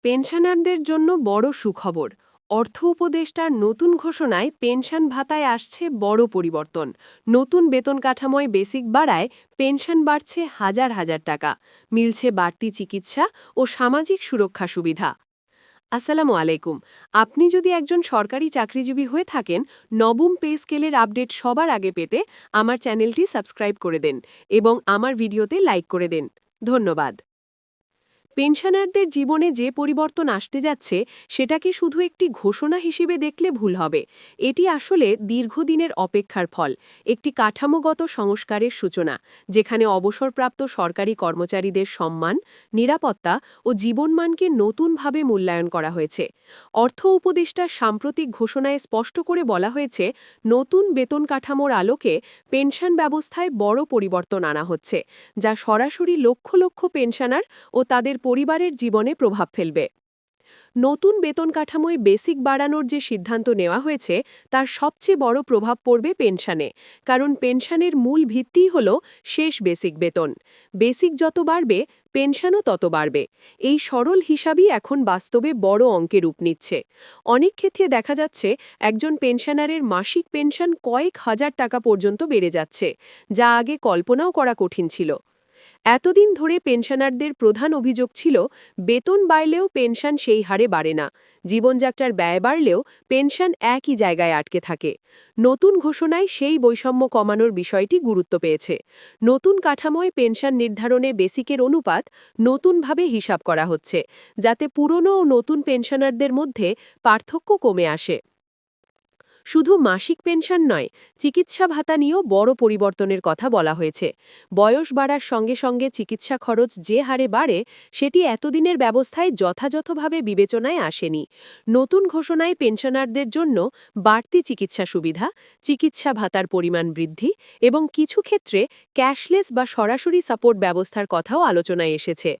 পেনশনারদের জন্য বড় সুখবর। অর্থ উপদেষ্টার নতুন ঘোষণায় পেনশন ভাতায় আসছে বড় পরিবর্তন। নতুন বেতন কাঠামোয় বেসিক বাড়ায় পেনশন বাড়ছে হাজার হাজার টাকা। মিলছে বাড়তি চিকিৎসা ও সামাজিক সুরক্ষা সুবিধা। আসসালামু আলাইকুম। আপনি যদি একজন সরকারি চাকরিজীবী হয়ে থাকেন, নবম পে স্কেলের আপডেট সবার আগে পেতে আমার চ্যানেলটি সাবস্ক্রাইব করে দেন এবং আমার ভিডিওতে লাইক করে দেন। ধন্যবাদ। পেনশনারদের জীবনে যে পরিবর্তন আসতে যাচ্ছে সেটাকে শুধু একটি ঘোষণা হিসেবে দেখলে ভুল হবে। এটি আসলে দীর্ঘদিনের অপেক্ষার ফল, একটি কাঠামোগত সংস্কারের সূচনা, যেখানে অবসরপ্রাপ্ত সরকারি কর্মচারীদের সম্মান, নিরাপত্তা ও জীবনমানকে নতুনভাবে মূল্যায়ন করা হয়েছে। অর্থ উপদেষ্টার সাম্প্রতিক ঘোষণায় স্পষ্ট করে বলা হয়েছে, নতুন বেতন কাঠামোর আলোকে পেনশন ব্যবস্থায় বড় পরিবর্তন আনা হচ্ছে, যা সরাসরি লক্ষ লক্ষ পেনশনার ও তাদের পরিবারের জীবনে প্রভাব ফেলবে। নতুন বেতন কাঠামোয় বেসিক বাড়ানোর যে সিদ্ধান্ত নেওয়া হয়েছে তার সবচেয়ে বড় প্রভাব পড়বে পেনশনে, কারণ পেনশনের মূল ভিত্তিই হল শেষ বেসিক বেতন। বেসিক যত বাড়বে পেনশনও তত বাড়বে। এই সরল হিসাবই এখন বাস্তবে বড় অঙ্কে রূপ নিচ্ছে। অনেক ক্ষেত্রে দেখা যাচ্ছে একজন পেনশনারের মাসিক পেনশন কয়েক হাজার টাকা পর্যন্ত বেড়ে যাচ্ছে, যা আগে কল্পনাও করা কঠিন ছিল। এতদিন ধরে পেনশনারদের প্রধান অভিযোগ ছিল, বেতন বাড়লেও পেনশন সেই হারে বাড়ে না, জীবনযাত্রার ব্যয় বাড়লেও পেনশন একই জায়গায় আটকে থাকে। নতুন ঘোষণায় সেই বৈষম্য কমানোর বিষয়টি গুরুত্ব পেয়েছে। নতুন কাঠামোয় পেনশন নির্ধারণে বেসিকের অনুপাত নতুনভাবে হিসাব করা হচ্ছে, যাতে পুরনো ও নতুন পেনশনারদের মধ্যে পার্থক্য কমে আসে। শুধু মাসিক পেনশন নয়, চিকিৎসা ভাতা নিয়েও বড় পরিবর্তনের কথা বলা হয়েছে। বয়স বাড়ার সঙ্গে সঙ্গে চিকিৎসা খরচ যে হারে বাড়ে, সেটি এতদিনের ব্যবস্থায় যথাযথভাবে বিবেচনায় আসেনি। নতুন ঘোষণায় পেনশনারদের জন্য বাড়তি চিকিৎসা সুবিধা, চিকিৎসা ভাতার পরিমাণ বৃদ্ধি এবং কিছু ক্ষেত্রে ক্যাশলেস বা সরাসরি সাপোর্ট ব্যবস্থার কথাও আলোচনায় এসেছে।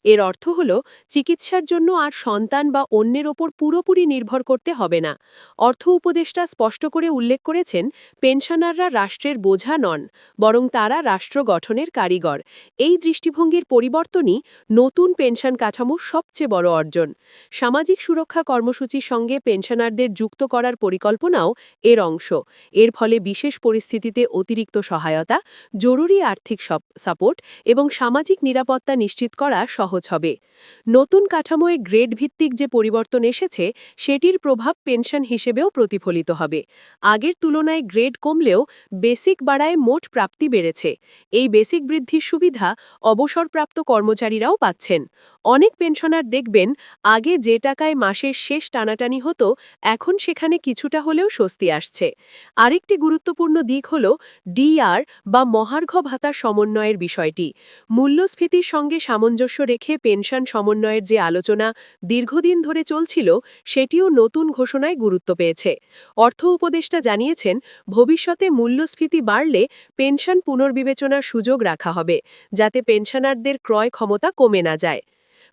এর অর্থ হল, চিকিৎসার জন্য আর সন্তান বা অন্যের ওপর পুরোপুরি নির্ভর করতে হবে না। অর্থ উপদেষ্টা স্পষ্ট করে উল্লেখ করেছেন, পেনশনাররা রাষ্ট্রের বোঝা নন, বরং তারা রাষ্ট্র গঠনের কারিগর। এই দৃষ্টিভঙ্গির পরিবর্তনই নতুন পেনশন কাঠামোর সবচেয়ে বড় অর্জন। সামাজিক সুরক্ষা কর্মসূচির সঙ্গে পেনশনারদের যুক্ত করার পরিকল্পনাও এর অংশ। এর ফলে বিশেষ পরিস্থিতিতে অতিরিক্ত সহায়তা, জরুরি আর্থিক সাপোর্ট এবং সামাজিক নিরাপত্তা নিশ্চিত করা সহজ হবে। নতুন কাঠামোয় গ্রেড ভিত্তিক যে পরিবর্তন এসেছে, সেটির প্রভাব পেনশন হিসেবেও প্রতিফলিত হবে। আগের তুলনায় গ্রেড কমলেও বেসিক বাড়ায় মোট প্রাপ্তি বেড়েছে। এই বেসিক বৃদ্ধির সুবিধা অবসরপ্রাপ্ত কর্মচারীরাও পাচ্ছেন। অনেক পেনশনার দেখবেন, আগে যে টাকায় মাসের শেষ টানাটানি হতো, এখন সেখানে কিছুটা হলেও স্বস্তি আসছে। আরেকটি গুরুত্বপূর্ণ দিক হল ডিআর বা মহার্ঘ ভাতার সমন্বয়ের বিষয়টি। মূল্যস্ফীতির সঙ্গে সামঞ্জস্য রেখে পেনশন সমন্বয়ের যে আলোচনা দীর্ঘদিন ধরে চলছিল, সেটিও নতুন ঘোষণায় গুরুত্ব পেয়েছে। অর্থ উপদেষ্টা জানিয়েছেন, ভবিষ্যতে মূল্যস্ফীতি বাড়লে পেনশন পুনর্বিবেচনার সুযোগ রাখা হবে, যাতে পেনশনারদের ক্রয় ক্ষমতা কমে না যায়।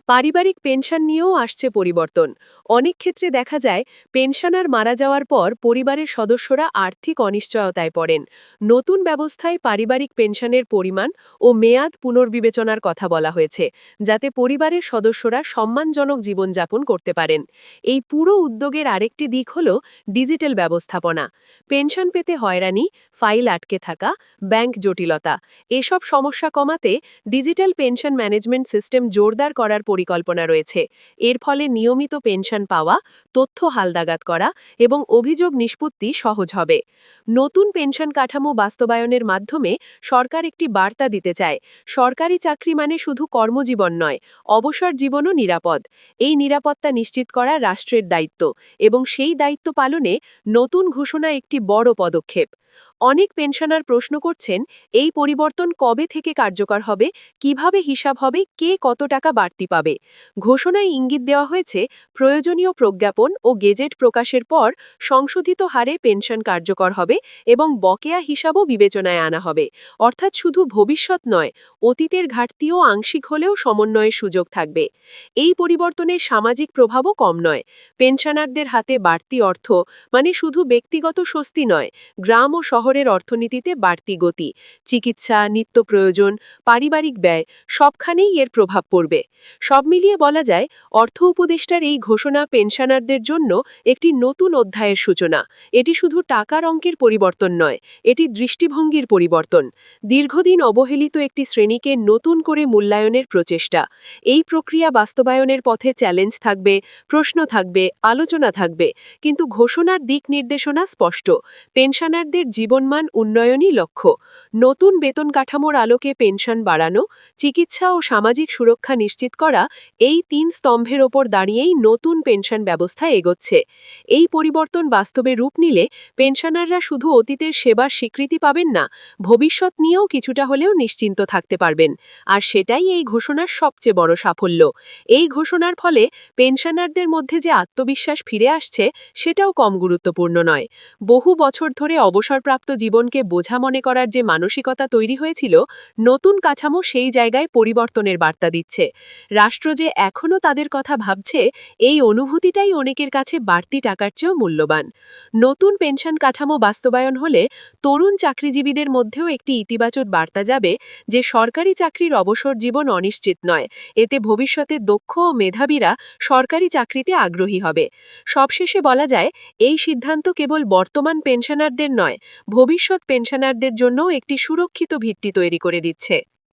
পারিবারিক পেনশন নিয়েও আসছে পরিবর্তন। অনেক ক্ষেত্রে দেখা যায়, পেনশনার মারা যাওয়ার পর পরিবারের সদস্যরা আর্থিক অনিশ্চয়তায় পড়েন। নতুন ব্যবস্থায় পারিবারিক পেনশনের পরিমাণ ও মেয়াদ পুনর্বিবেচনার কথা বলা হয়েছে, যাতে পরিবারের সদস্যরা সম্মানজনক জীবনযাপন করতে পারেন। এই পুরো উদ্যোগের আরেকটি দিক হল ডিজিটাল ব্যবস্থাপনা। পেনশন পেতে হয়রানি, ফাইল আটকে থাকা, ব্যাংক জটিলতা, এসব সমস্যা কমাতে ডিজিটাল পেনশন ম্যানেজমেন্ট সিস্টেম জোরদার করার পরিকল্পনা রয়েছে। এর ফলে নিয়মিত পেনশন পাওয়া, তথ্য হালনাগাদ করা এবং অভিযোগ নিষ্পত্তি সহজ হবে। নতুন পেনশন কাঠামো বাস্তবায়নের মাধ্যমে সরকার একটি বার্তা দিতে চায়, সরকারি চাকরি মানে শুধু কর্মজীবন নয়, অবসর জীবনও নিরাপদ। এই নিরাপত্তা নিশ্চিত করা রাষ্ট্রের দায়িত্ব, এবং সেই দায়িত্ব পালনে নতুন ঘোষণা একটি বড় পদক্ষেপ। অনেক পেনশনার প্রশ্ন করছেন, এই পরিবর্তন কবে থেকে কার্যকর হবে, কিভাবে হিসাব হবে, কে কত টাকা বাড়তি পাবে। ঘোষণায় ইঙ্গিত দেওয়া হয়েছে, প্রয়োজনীয় প্রজ্ঞাপন ও গেজেট প্রকাশের পর সংশোধিত হারে পেনশন কার্যকর হবে এবং বকেয়া হিসাবও বিবেচনায় আনা হবে। অর্থাৎ শুধু ভবিষ্যৎ নয়, অতীতের ঘাটতিও আংশিক হলেও সমন্বয়ের সুযোগ থাকবে। এই পরিবর্তনের সামাজিক প্রভাবও কম নয়। পেনশনারদের হাতে বাড়তি অর্থ মানে শুধু ব্যক্তিগত স্বস্তি নয়, গ্রাম ও শহর শহরের অর্থনীতিতে বাড়তি গতি, চিকিৎসা, নিত্য প্রয়োজন, পারিবারিক ব্যয় সবখানেই এর প্রভাব পড়বে। সব মিলিয়ে বলা যায়, অর্থ উপদেষ্টার এই ঘোষণা পেনশনারদের জন্য একটি নতুন অধ্যায়ের সূচনা। এটি শুধু টাকার অঙ্কের পরিবর্তন নয়, এটি দৃষ্টিভঙ্গির পরিবর্তন। দীর্ঘদিন অবহেলিত একটি শ্রেণীকে নতুন করে মূল্যায়নের প্রচেষ্টা। এই প্রক্রিয়া বাস্তবায়নের পথে চ্যালেঞ্জ থাকবে, প্রশ্ন থাকবে, আলোচনা থাকবে, কিন্তু ঘোষণার দিক নির্দেশনা স্পষ্ট। পেনশনারদের জীবনমান উন্নয়নই লক্ষ্য। নতুন বেতন কাঠামোর আলোকে পেনশন বাড়ানো, চিকিৎসা ও সামাজিক সুরক্ষা নিশ্চিত করা, এই ৩ স্তম্ভের ওপর দাঁড়িয়েই নতুন পেনশন ব্যবস্থা এগোচ্ছে। এই পরিবর্তন বাস্তবে রূপ নিলে পেনশনাররা শুধু অতীতের সেবার স্বীকৃতি পাবেন না, ভবিষ্যৎ নিয়েও কিছুটা হলেও নিশ্চিন্ত থাকতে পারবেন। আর সেটাই এই ঘোষণার সবচেয়ে বড় সাফল্য। এই ঘোষণার ফলে পেনশনারদের মধ্যে যে আত্মবিশ্বাস ফিরে আসছে, সেটাও কম গুরুত্বপূর্ণ নয়। বহু বছর ধরে অবসরপ্রাপ্ত জীবনকে বোঝা মনে করার যে মানসিকতা তৈরি হয়েছিল, নতুন কাঠামো সেই জায়গায় পরিবর্তনের বার্তা দিচ্ছে। রাষ্ট্র যে এখনও তাদের কথা ভাবছে, এই অনুভূতিটাই অনেকের কাছে বাড়তি টাকার চেয়েও মূল্যবান। নতুন পেনশন কাঠামো বাস্তবায়ন হলে তরুণ চাকরিজীবীদের মধ্যেও একটি ইতিবাচক বার্তা যাবে যে সরকারি চাকরির অবসর জীবন অনিশ্চিত নয়। এতে ভবিষ্যতে দক্ষ ও মেধাবীরা সরকারি চাকরিতে আগ্রহী হবে। সবশেষে বলা যায়, এই সিদ্ধান্ত কেবল বর্তমান পেনশনারদের নয়, ভবিষ্যৎ পেনশনারদের জন্যও একটি সুরক্ষিত ভিত্তি তৈরি করে দিচ্ছে।